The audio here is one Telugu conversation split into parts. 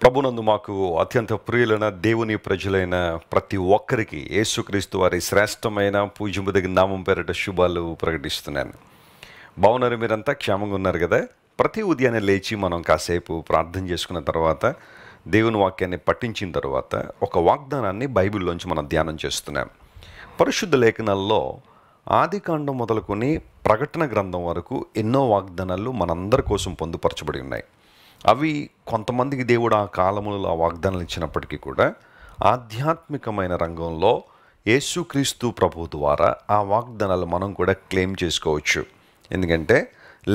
ప్రభునందు మాకు అత్యంత ప్రియులైన దేవుని ప్రజలైన ప్రతి ఒక్కరికి యేసుక్రీస్తు వారి శ్రేష్టమైన పూజ్యముదగిన నామం పేరిట శుభాలు ప్రకటిస్తున్నాను. బాగున్నారు, మీరంతా క్షేమంగా ఉన్నారు కదా? ప్రతి ఉదయాన్నే లేచి మనం కాసేపు ప్రార్థన చేసుకున్న తర్వాత దేవుని వాక్యాన్ని పఠించిన తర్వాత ఒక వాగ్దానాన్ని బైబిల్లోంచి మనం ధ్యానం చేస్తున్నాం. పరిశుద్ధ లేఖనాల్లో ఆదికాండం మొదలుకొని ప్రకటన గ్రంథం వరకు ఎన్నో వాగ్దానాలు మనందరి కోసం పొందుపరచబడి ఉన్నాయి. అవి కొంతమందికి దేవుడు ఆ కాలములలో ఆ వాగ్దానాలు ఇచ్చినప్పటికీ కూడా ఆధ్యాత్మికమైన రంగంలో యేసుక్రీస్తు ప్రభు ద్వారా ఆ వాగ్దానాలు మనం కూడా క్లెయిమ్ చేసుకోవచ్చు. ఎందుకంటే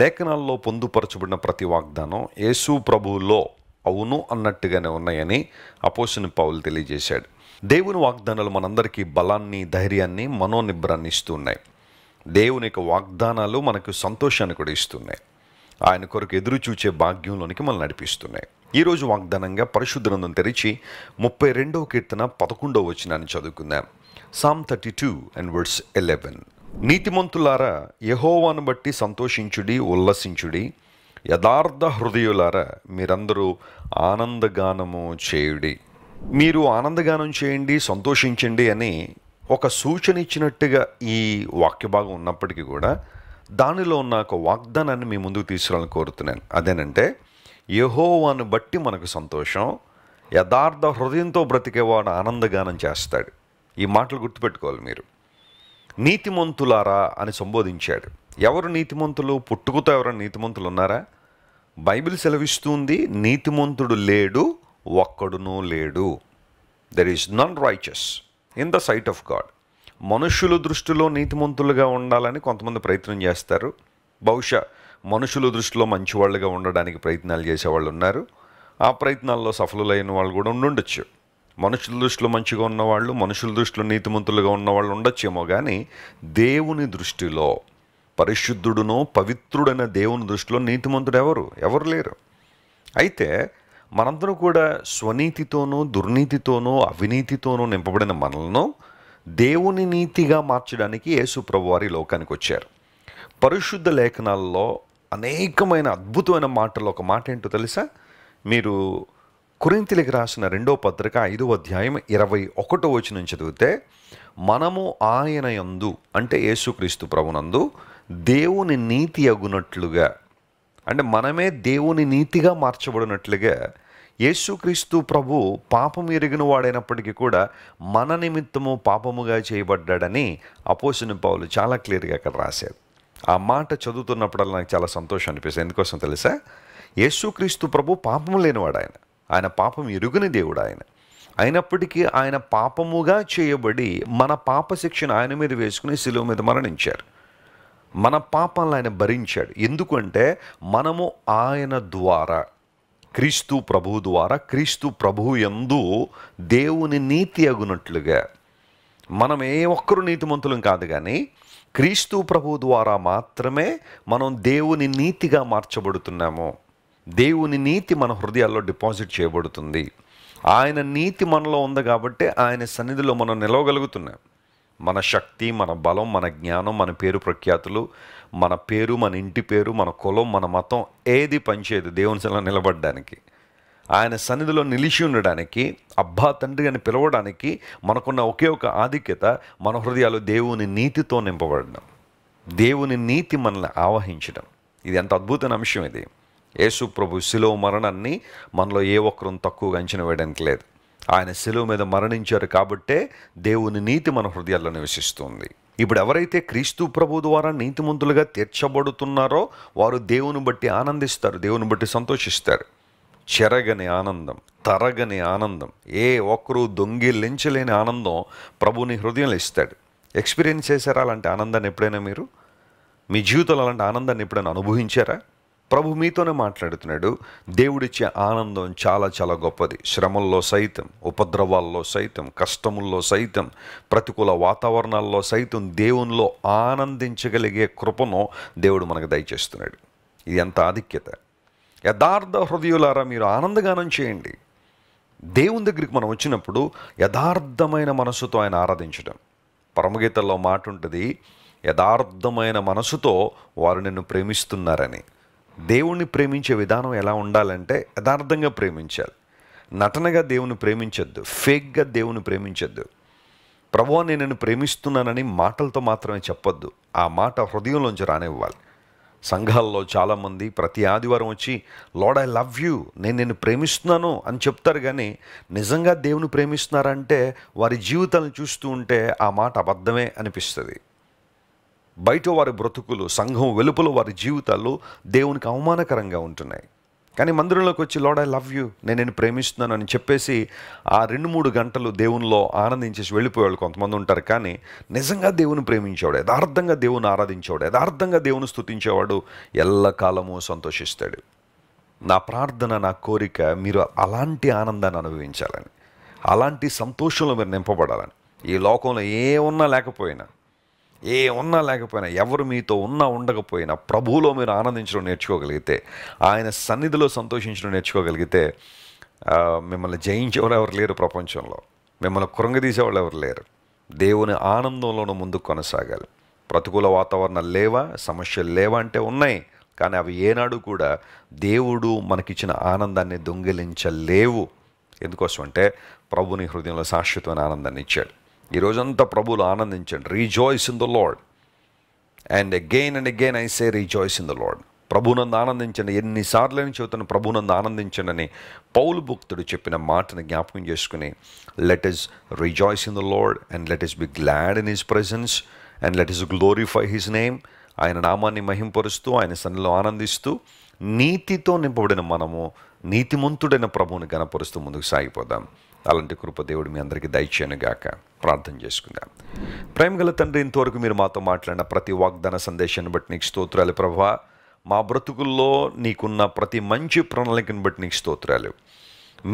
లేఖనాల్లో పొందుపరచబడిన ప్రతి వాగ్దానం యేసు ప్రభువులో అవును అన్నట్టుగానే ఉన్నాయని అపోస్తలుడైన పౌలు తెలియజేశాడు. దేవుని వాగ్దానాలు మనందరికీ బలాన్ని, ధైర్యాన్ని, మనోనిబ్బరాన్ని ఇస్తున్నాయి. దేవుని యొక్క వాగ్దానాలు మనకు సంతోషాన్ని కూడా ఇస్తున్నాయి. ఆయన కొరకు ఎదురు చూచే భాగ్యంలోనికి మనం నడిపిస్తున్నాయి. ఈరోజు వాగ్దానంగా పరిశుద్ధ గ్రంథం తెరిచి 32వ కీర్తన 11వ వచనాన్ని చదువుకుందాం. Psalm 32 and verse 11. నీతిమంతులారా యెహోవాను బట్టి సంతోషించుడి, ఉల్లసించుడి. యథార్థ హృదయులారా మీరందరూ ఆనందగానము చేయుడి. మీరు ఆనందగానం చేయండి, సంతోషించండి అని ఒక సూచన ఇచ్చినట్టుగా ఈ వాక్య భాగం ఉన్నప్పటికీ కూడా దానిలో ఉన్న ఒక వాగ్దానాన్ని మీ ముందుకు తీసుకురావాలని కోరుతున్నాను. అదేనంటే యెహోవాను బట్టి మనకు సంతోషం, యథార్థ హృదయంతో బ్రతికేవాడు ఆనందగానం చేస్తాడు. ఈ మాటలు గుర్తుపెట్టుకోవాలి మీరు. నీతిమంతులారా అని సంబోధించాడు. ఎవరు నీతిమంతులు? పుట్టుకతో ఎవరైనా నీతిమంతులు ఉన్నారా? బైబిల్ సెలవిస్తుంది, నీతిమంతుడు లేడు, ఒక్కడునూ లేడు. There is none righteous in the sight of God. మనుషుల దృష్టిలో నీతిమంతులుగా ఉండాలని కొంతమంది ప్రయత్నం చేస్తారు. బహుశా మనుషుల దృష్టిలో మంచివాళ్ళుగా ఉండడానికి ప్రయత్నాలు చేసేవాళ్ళు ఉన్నారు. ఆ ప్రయత్నాల్లో సఫలులైన వాళ్ళు కూడా ఉండొచ్చు. మనుషుల దృష్టిలో మంచిగా ఉన్నవాళ్ళు, మనుషుల దృష్టిలో నీతిమంతులుగా ఉన్నవాళ్ళు ఉండొచ్చేమో, కానీ దేవుని దృష్టిలో, పరిశుద్ధుడునో పవిత్రుడైన దేవుని దృష్టిలో నీతిమంతుడు ఎవరు లేరు. అయితే మనందరూ కూడా స్వనీతితోనూ, దుర్నీతితోనూ, అవినీతితోనూ నింపబడిన మనలను దేవుని నీతిగా మార్చడానికి యేసు ప్రభు వారి లోకానికి వచ్చారు. పరిశుద్ధ లేఖనాల్లో అనేకమైన అద్భుతమైన మాటలు. ఒక మాట ఏంటో తెలుసా? మీరు కొరింథీయులకు రాసిన 2వ పత్రిక 5వ అధ్యాయం 21వ వచనం చదివితే, మనము ఆయన యందు అంటే యేసుక్రీస్తు ప్రభునందు దేవుని నీతి అగునట్లుగా, అంటే మనమే దేవుని నీతిగా మార్చబడినట్లుగా యేసుక్రీస్తు ప్రభు పాపం ఎరిగిన వాడైనప్పటికీ కూడా మన నిమిత్తము పాపముగా చేయబడ్డాడని అపోస్తలుడైన పౌలు చాలా క్లియర్గా అక్కడ రాశారు. ఆ మాట చదువుతున్నప్పుడల్లా నాకు చాలా సంతోషం అనిపిస్తుంది. ఎందుకోసం తెలుసా? యేసుక్రీస్తు ప్రభు పాపము లేనివాడు. ఆయన పాపం ఎరుగని దేవుడు. అయినప్పటికీ ఆయన పాపముగా చేయబడి మన పాప శిక్షను ఆయన మీద వేసుకుని శిలువ మీద మరణించారు. మన పాపాలను ఆయన భరించాడు. ఎందుకంటే మనము ఆయన ద్వారా, క్రీస్తు ప్రభువు ద్వారా, క్రీస్తు ప్రభువు యందు దేవుని నీతి అగునట్లుగా, మనం ఏ ఒక్కరు నీతిమంతులం కాదు, కానీ క్రీస్తు ప్రభువు ద్వారా మాత్రమే మనం దేవుని నీతిగా మార్చబడుతున్నాము. దేవుని నీతి మన హృదయాల్లో డిపాజిట్ చేయబడుతుంది. ఆయన నీతి మనలో ఉంది కాబట్టి ఆయన సన్నిధిలో మనం నిలవగలుగుతున్నాం. మన శక్తి, మన బలం, మన జ్ఞానం, మన పేరు ప్రఖ్యాతులు, మన పేరు, మన ఇంటి పేరు, మన కులం, మన మతం ఏది పనిచేయదు దేవుని సన్నిధిలో నిలబడడానికి. ఆయన సన్నిధిలో నిలిచి ఉండడానికి, అబ్బా తండ్రి అని పిలవడానికి మనకున్న ఒకే ఒక ఆధిక్యత, మన హృదయాలు దేవుని నీతితో నింపబడడం, దేవుని నీతి మనల్ని ఆవహించడం. ఇది ఎంత అద్భుతమైన అంశం ఇది. యేసు ప్రభు శిలువ మరణాన్ని మనలో ఏ ఒక్కరూ తక్కువగా అంచనా వేయడానికి లేదు. ఆయన శిలువ మీద మరణించారు కాబట్టే దేవుని నీతి మన హృదయాల్లో నివసిస్తుంది. ఇప్పుడు ఎవరైతే క్రీస్తు ప్రభు ద్వారా నీతిమంతులుగా తీర్చబడుతున్నారో వారు దేవుని బట్టి ఆనందిస్తారు, దేవుని బట్టి సంతోషిస్తారు. చెరగని ఆనందం, తరగని ఆనందం, ఏ ఒక్కరూ దొంగిలించలేని ఆనందం ప్రభుని హృదయంలో ఇస్తాడు. ఎక్స్పీరియన్స్ చేశారా అలాంటి ఆనందాన్ని? ఎప్పుడైనా మీరు మీ జీవితంలో అలాంటి ఆనందాన్ని ఎప్పుడైనా అనుభవించారా? ప్రభు మీతోనే మాట్లాడుతున్నాడు. దేవుడిచ్చే ఆనందం చాలా చాలా గొప్పది. శ్రమల్లో సైతం, ఉపద్రవాల్లో సైతం, కష్టముల్లో సైతం, ప్రతికూల వాతావరణాల్లో సైతం దేవునిలో ఆనందించగలిగే కృపను దేవుడు మనకు దయచేస్తున్నాడు. ఇది ఎంత ఆధిక్యత! యథార్థ హృదయులారా మీరు ఆనందగానం చేయండి. దేవుని దగ్గరికి మనం వచ్చినప్పుడు యథార్థమైన మనసుతో ఆయన ఆరాధించడం. పరమగీతల్లో మాట ఉంటుంది, యథార్థమైన మనసుతో వారు నిన్ను ప్రేమిస్తున్నారని. దేవుణ్ణి ప్రేమించే విధానం ఎలా ఉండాలంటే యథార్థంగా ప్రేమించాలి. నటనగా దేవుని ప్రేమించొద్దు, ఫేక్గా దేవుని ప్రేమించొద్దు. ప్రభువా నేను నిన్ను ప్రేమిస్తున్నానని మాటలతో మాత్రమే చెప్పొద్దు, ఆ మాట హృదయంలోంచి రానివ్వాలి. సంఘాల్లో చాలామంది ప్రతి ఆదివారం వచ్చి లార్డ్ ఐ లవ్ యూ, నేను నిన్ను ప్రేమిస్తున్నాను అని చెప్తారు, కానీ నిజంగా దేవుని ప్రేమిస్తున్నారంటే వారి జీవితాలను చూస్తూ ఉంటే ఆ మాట అబద్ధమే అనిపిస్తుంది. బయట వారి బ్రతుకులు, సంఘం వెలుపల వారి జీవితాలు దేవునికి అవమానకరంగా ఉంటున్నాయి. కానీ మందిరంలోకి వచ్చి లార్డ్ ఐ లవ్ యూ, నేను నిన్ను ప్రేమిస్తున్నాను అని చెప్పేసి ఆ 2-3 గంటలు దేవునిలో ఆనందించేసి వెళ్ళిపోయేవాళ్ళు కొంతమంది ఉంటారు. కానీ నిజంగా దేవుని ప్రేమించేవాడు, యథార్థంగా దేవుని ఆరాధించేవాడు, యథార్థంగా దేవుని స్తుతించేవాడు ఎల్లకాలము సంతోషిస్తాడు. నా ప్రార్థన, నా కోరిక మీరు అలాంటి ఆనందాన్ని అనుభవించాలని, అలాంటి సంతోషంలో మీరు నింపబడాలని. ఈ లోకంలో ఏమున్నా లేకపోయినా ఎవరు మీతో ఉన్నా ఉండకపోయినా ప్రభువులో మీరు ఆనందించడం నేర్చుకోగలిగితే, ఆయన సన్నిధిలో సంతోషించడం నేర్చుకోగలిగితే మిమ్మల్ని జయించేవాళ్ళు ఎవరు లేరు ప్రపంచంలో, మిమ్మల్ని కృంగదీసేవాళ్ళు ఎవరు లేరు. దేవుని ఆనందంలోనూ ముందుకు కొనసాగాలి. ప్రతికూల వాతావరణాలు లేవా, సమస్యలు లేవా అంటే ఉన్నాయి, కానీ అవి ఏనాడు కూడా దేవుడు మనకిచ్చిన ఆనందాన్ని దొంగిలించలేవు. ఎందుకోసం అంటే ప్రభుని హృదయంలో శాశ్వతమైన ఆనందాన్ని ఇచ్చాడు. ఈ రోజంతా ప్రభువులో ఆనందించండి. Rejoice in the lord. And again I say rejoice in the lord. ప్రభునందు ఆనందించండి. ఎన్నిసార్లు అని చెబుతాను ప్రభునందు ఆనందించండి అని పౌలు భక్తుడు చెప్పిన మాటను జ్ఞాపకం చేసుకుని let us rejoice in the lord and let us B glad in his presence and let us glorify his name. ఆయన నామాన్ని మహింపరుస్తూ, ఆయన సన్నిధిలో ఆనందిస్తూ, నీతితో నింపబడిన మనము నీతిమంతుడైన ప్రభువుని గణపరుస్తూ ముందుకు సాగిపోదాం. అలాంటి కృప దేవుడు మీ అందరికీ దయచేయనుగాక. ప్రార్థన చేసుకుందాం. ప్రేమగల తండ్రి, ఇంతవరకు మీరు మాతో మాట్లాడిన ప్రతి వాగ్దాన సందేశాన్ని బట్టి నీకు స్తోత్రాలు ప్రభువా. మా బ్రతుకుల్లో నీకున్న ప్రతి మంచి ప్రణాళికను బట్టి నీకు స్తోత్రాలు.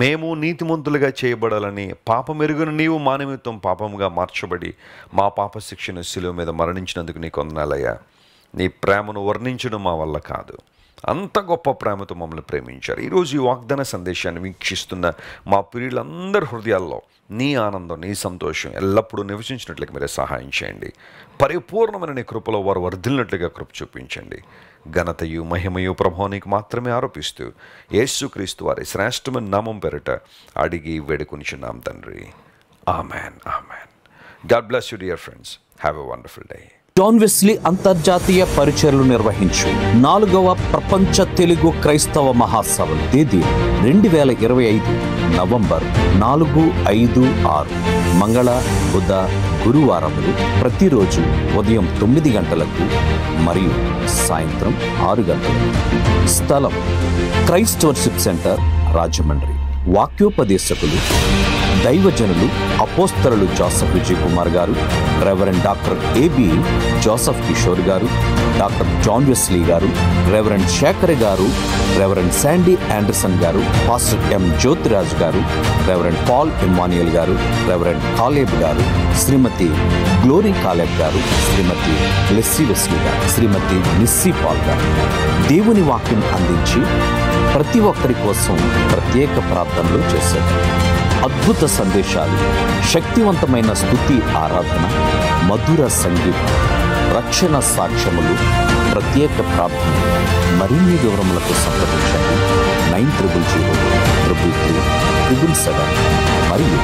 మేము నీతిమంతులుగా చేయబడాలని పాపమెరుగున నీవు మా నిమిత్తం పాపముగా మార్చబడి మా పాప శిక్షను శిలువ మీద మరణించినందుకు నీకు వందనాలయ్యా. నీ ప్రేమను వర్ణించడం మా వల్ల కాదు, అంత గొప్ప ప్రేమతో మమ్మల్ని ప్రేమించారు. ఈరోజు ఈ వాగ్దాన సందేశాన్ని వీక్షిస్తున్న మా ప్రియులందరి హృదయాల్లో నీ ఆనందం, నీ సంతోషం ఎల్లప్పుడూ నివసించినట్లుగా మీరే సహాయం చేయండి. పరిపూర్ణమైన నీ కృపలో వారు వర్ధిల్లినట్లుగా కృప చూపించండి. ఘనతయు మహిమయు ప్రభావానికి మాత్రమే ఆరోపిస్తూ యేసుక్రీస్తు వారి శ్రేష్టమైన నామం పేరిట అడిగి వేడుకొనిచున్నాం తండ్రి. Amen, amen. God bless you dear friends. Have a wonderful day. John Wesley అంతర్జాతీయ పరిచర్లు నిర్వహించు 4వ ప్రపంచ తెలుగు క్రైస్తవ మహాసభలు తేదీ 2025 నవంబర్ 4, 5, 6 మంగళ, బుధ, గురువారములు ప్రతిరోజు ఉదయం 9 గంటలకు మరియు సాయంత్రం 6 గంటలకు. స్థలం క్రైస్ట్ వర్షిప్ సెంటర్, రాజమండ్రి. వాక్యోపదేశకులు దైవజనులు అపోస్తలులు జోసెఫ్ విజయ్ కుమార్ గారు, reverend doctor AB Joseph Kishore గారు, డాక్టర్ జాన్ వెస్లీ గారు, రెవరెండ్ శేఖర్ గారు, రెవరెండ్ శాండీ ఆండర్సన్ గారు, పాస్టర్ ఎం జ్యోతిరాజ్ గారు, రెవరెండ్ పాల్ ఇమ్మాన్యుయల్ గారు, రెవరెండ్ కాలేబ్ గారు, శ్రీమతి గ్లోరీ కాలేబ్ గారు, శ్రీమతి లెస్సీ వెస్లీ గారు, శ్రీమతి నిస్సీ పాల్ గారు దేవుని వాక్యం అందించి ప్రతి ఒక్కరి కోసం ప్రత్యేక ప్రార్థనలు చేశారు. అద్భుత సందేశాలు, శక్తివంతమైన స్తుతి ఆరాధన, మధుర సంగీతం, రక్షణ సాక్ష్యములు, ప్రత్యేక ప్రార్థన. మరిన్ని వివరములకు సంప్రదించండి 90003337 మరియు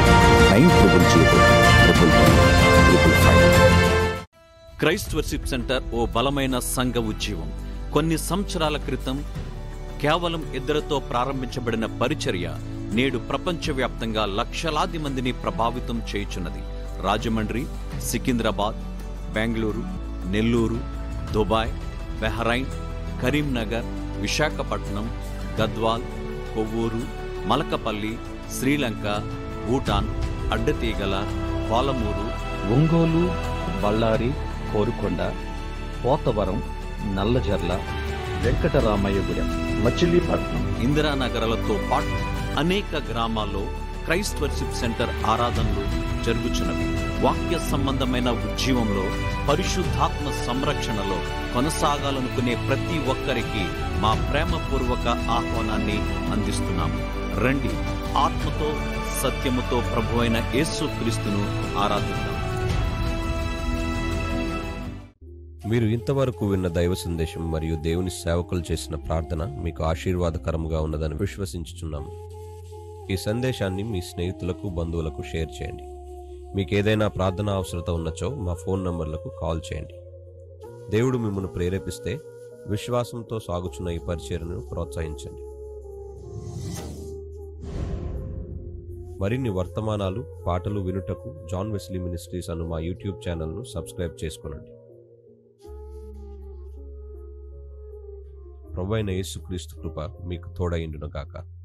90003355. క్రైస్ట్ వర్షిప్ సెంటర్ ఓ బలమైన సంఘ ఉజ్జీవం. కొన్ని సంవత్సరాల క్రితం కేవలం 2తో ప్రారంభించబడిన పరిచర్య నేడు ప్రపంచవ్యాప్తంగా లక్షలాది మందిని ప్రభావితం చేయుచున్నది. రాజమండ్రి, సికింద్రాబాద్, బెంగళూరు, నెల్లూరు, దుబాయ్, బెహ్రైన్, కరీంనగర్, విశాఖపట్నం, గద్వాల్, కొవ్వూరు, మలకపల్లి, శ్రీలంక, భూటాన్, అడ్డతీగల, పాలమూరు, ఒంగోలు, బళ్ళారి, కోరుకొండ, పోతవరం, నల్లజర్ల, వెంకటరామయ్యగూడెం, మచిలీపట్నం, ఇందిరానగర్లతో పాటు అనేక గ్రామాల్లో క్రైస్ట్ వర్షిప్ సెంటర్ ఆరాధనలు జరుగుచున్నవి. వాక్య సంబంధమైన ఉజ్జీవంలో, పరిశుద్ధాత్మ సంరక్షణలో కొనసాగాలనుకునే ప్రతి ఒక్కరికి మా ప్రేమపూర్వక ఆహ్వానాన్ని అందిస్తున్నాము. రండి, ఆత్మతో సత్యముతో ప్రభువైన యేసుక్రీస్తును ఆరాధిద్దాం. మీరు ఇంతవరకు విన్న దైవ సందేశం మరియు దేవుని సేవకులు చేసిన ప్రార్థన మీకు ఆశీర్వాదకరముగా ఉన్నదని విశ్వసించుచున్నాము. ఈ సందేశాన్ని మీ స్నేహితులకు, బంధువులకు షేర్ చేయండి. మీకు ఏదైనా ప్రార్థన అవసరత ఉన్నచో మా ఫోన్ నంబర్లకు కాల్ చేయండి. దేవుడు మిమ్మల్ని ప్రేరేపిస్తే విశ్వాసంతో సాగుచున్న ఈ పరిచర్యను ప్రోత్సహించండి. మరిన్ని వర్తమానాలు, పాటలు వినుటకు జాన్ వెస్లీ మినిస్ట్రీస్ అను మా యూట్యూబ్ ఛానల్ను సబ్స్క్రైబ్ చేసుకొనండి. ప్రభువైన యేసుక్రీస్తు కృప మీకు తోడైండును గాక.